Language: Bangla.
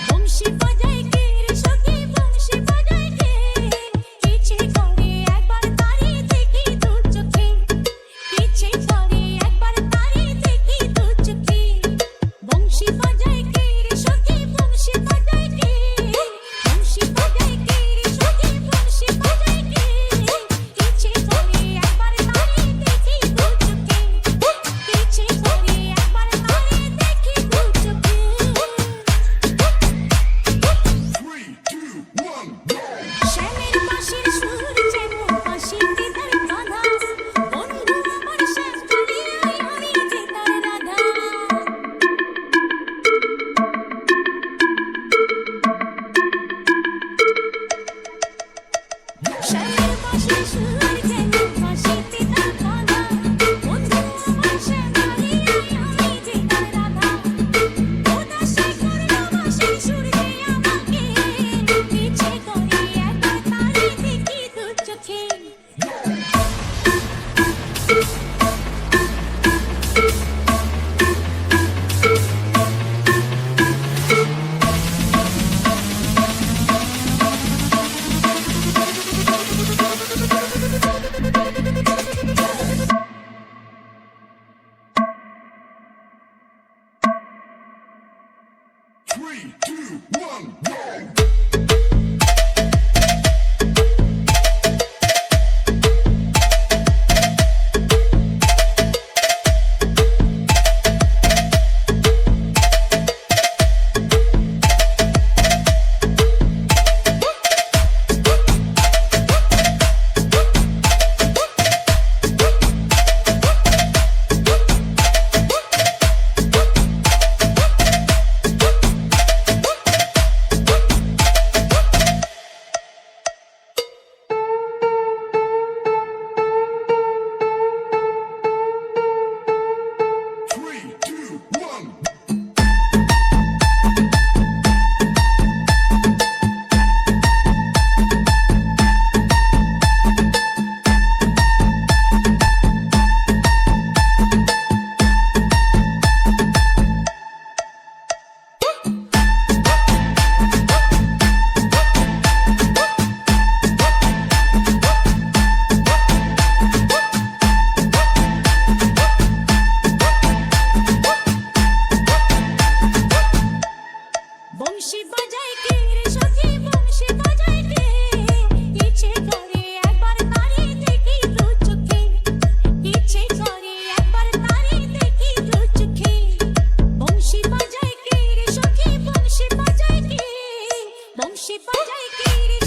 বংশী বাজায় কে রে সখী বংশী বাজায় কে ইচ্ছে করে একবার তারে দেখি দু চোখে ইচ্ছে করে একবার তারে দেখি দু চোখে বংশী বাজায় কে রে সখী বংশী বাজায় কে বংশী বাজায় কে রে সখী বংশী বাজায় কে ইচ্ছে করে একবার তারে দেখি দু চোখে ইচ্ছে করে একবার তারে দেখি দু চোখে শ্যামের বাঁশির সুর যেমন বাঁশিতে তার বাঁধা বন্ধু আমার শ্যাম কালিয়ায় আমি যে তার রাধা শ্যামের বাঁশির সুর যেমন বাঁশিতে তার বাঁধা বন্ধু আমার শ্যাম কালিয়ায় আমি যে তার রাধা উদাসী করলো বাঁশির সুর যে আমাকে ইচ্ছে করে একবার তারে দেখি দু চোখে বংশী বাজায় কে রে সখী বংশী বাজায় কে ইচ্ছে করে একবার তারে দেখি দু চোখে ইচ্ছে করে একবার তারে দেখি দু চোখে বংশী বাজায় কে রে সখী বংশী বাজায় কে বংশী বাজায় কে রে